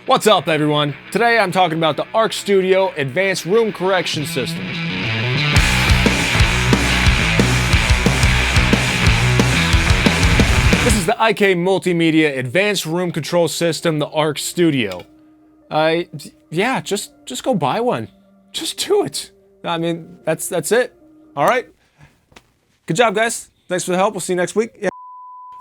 What's up, everyone? Today I'm talking about the Arc Studio Advanced Room Correction System. This is the IK Multimedia Advanced Room Control System, the Arc Studio. Yeah, just go buy one. Just do it. I mean, that's it. All right. Good job, guys. Thanks for the help. We'll see you next week. Yeah.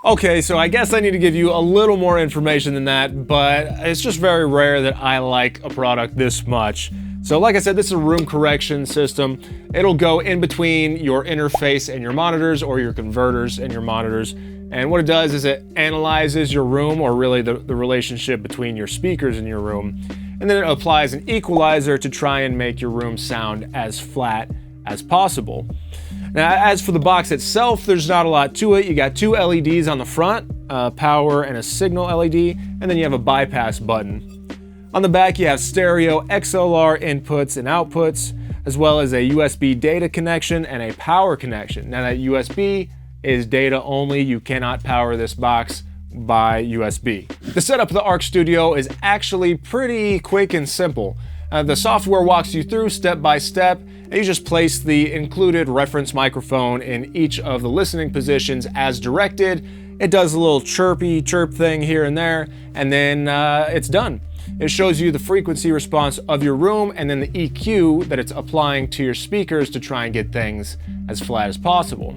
Okay, so I guess I need to give you a little more information than that, but it's just very rare that I like a product this much. So like I said, this is a room correction system. It'll go in between your interface and your monitors, or your converters and your monitors. And what it does is it analyzes your room, or really the relationship between your speakers in your room. And then it applies an equalizer to try and make your room sound as flat as possible. Now, as for the box itself, there's not a lot to it. You got two LEDs on the front, power and a signal LED, and then you have a bypass button. On the back, you have stereo XLR inputs and outputs, as well as a USB data connection and a power connection. Now, that USB is data only. You cannot power this box by USB. The setup of the Arc Studio is actually pretty quick and simple. The software walks you through step by step, and you just place the included reference microphone in each of the listening positions as directed. It does a little chirp thing here and there, and then it's done. It shows you the frequency response of your room and then the EQ that it's applying to your speakers to try and get things as flat as possible.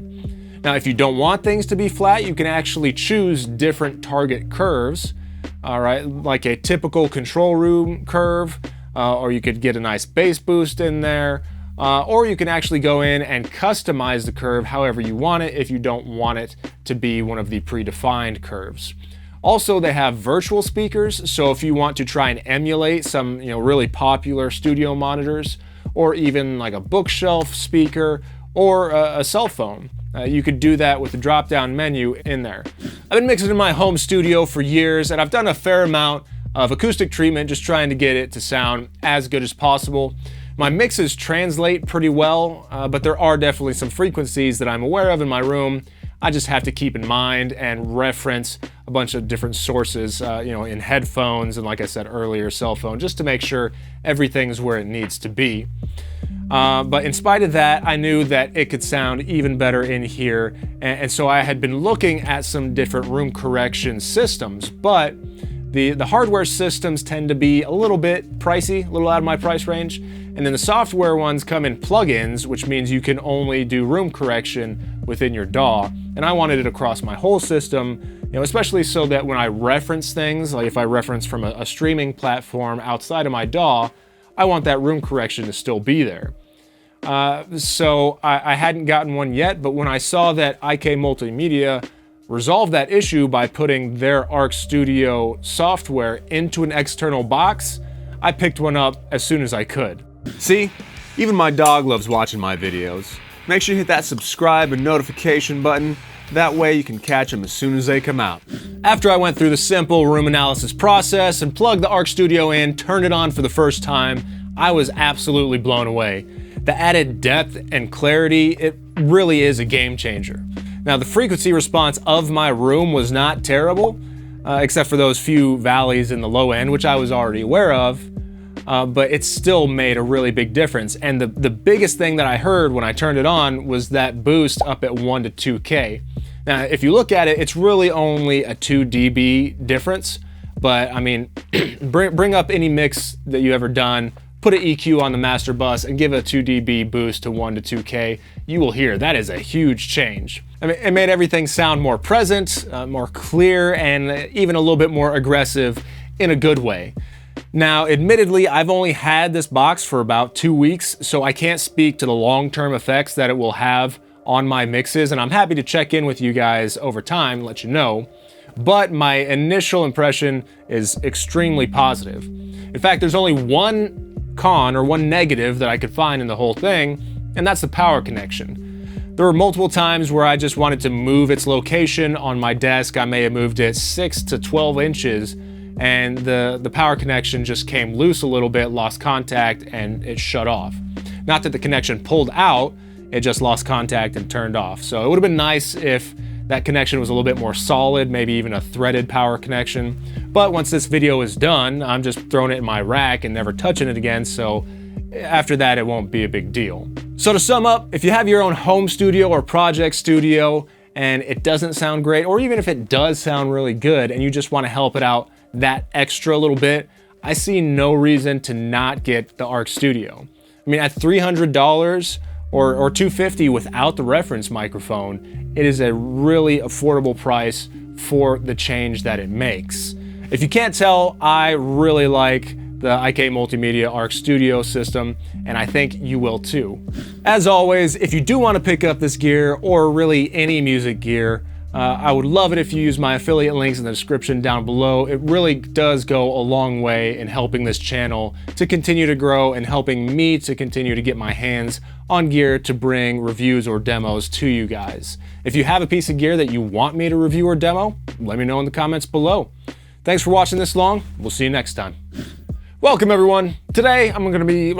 Now, if you don't want things to be flat, you can actually choose different target curves, all right, like a typical control room curve, or you could get a nice bass boost in there, or you can actually go in and customize the curve however you want it if you don't want it to be one of the predefined curves. Also, they have virtual speakers, so if you want to try and emulate some really popular studio monitors, or even like a bookshelf speaker or a cell phone, you could do that with the drop-down menu in there. I've been mixing in my home studio for years, and I've done a fair amount of acoustic treatment, just trying to get it to sound as good as possible. My mixes translate pretty well, but there are definitely some frequencies that I'm aware of in my room. I just have to keep in mind and reference a bunch of different sources, in headphones and, like I said earlier, cell phone, just to make sure everything's where it needs to be. But in spite of that, I knew that it could sound even better in here, and so I had been looking at some different room correction systems, but the hardware systems tend to be a little bit pricey, a little out of my price range, and then the software ones come in plugins, which means you can only do room correction within your DAW, and I wanted it across my whole system, especially so that when I reference things, like if I reference from a streaming platform outside of my DAW, I want that room correction to still be there. So I hadn't gotten one yet, but when I saw that IK Multimedia resolved that issue by putting their Arc Studio software into an external box, I picked one up as soon as I could. See, even my dog loves watching my videos. Make sure you hit that subscribe and notification button. That way you can catch them as soon as they come out. After I went through the simple room analysis process and plugged the Arc Studio in, turned it on for the first time, I was absolutely blown away. The added depth and clarity, it really is a game changer. Now, the frequency response of my room was not terrible, except for those few valleys in the low end, which I was already aware of, but it still made a really big difference. And the biggest thing that I heard when I turned it on was that boost up at 1 to 2K. Now, if you look at it, it's really only a 2 dB difference, but I mean, bring up any mix that you've ever done, put an EQ on the master bus and give a 2 dB boost to 1 to 2K, you will hear that is a huge change. I mean, it made everything sound more present, more clear, and even a little bit more aggressive in a good way. Now, admittedly, I've only had this box for about 2 weeks, so I can't speak to the long-term effects that it will have on my mixes, and I'm happy to check in with you guys over time and let you know. But my initial impression is extremely positive. In fact, there's only one con or one negative that I could find in the whole thing, and that's the power connection. There were multiple times where I just wanted to move its location on my desk. I may have moved it 6 to 12 inches, and the power connection just came loose a little bit, lost contact, and it shut off. Not that the connection pulled out, it just lost contact and turned off. So it would have been nice if that connection was a little bit more solid, maybe even a threaded power connection. But once this video is done, I'm just throwing it in my rack and never touching it again, so after that it won't be a big deal. So to sum up, if you have your own home studio or project studio and it doesn't sound great, or even if it does sound really good and you just want to help it out that extra little bit, I see no reason to not get the Arc Studio. I mean, at $300 or $250 without the reference microphone, it is a really affordable price for the change that it makes. If you can't tell, I really like the IK Multimedia Arc Studio system, and I think you will too. As always, if you do want to pick up this gear, or really any music gear, I would love it if you use my affiliate links in the description down below. It really does go a long way in helping this channel to continue to grow and helping me to continue to get my hands on gear to bring reviews or demos to you guys. If you have a piece of gear that you want me to review or demo, let me know in the comments below. Thanks for watching this long. We'll see you next time. Welcome everyone. Today I'm going to be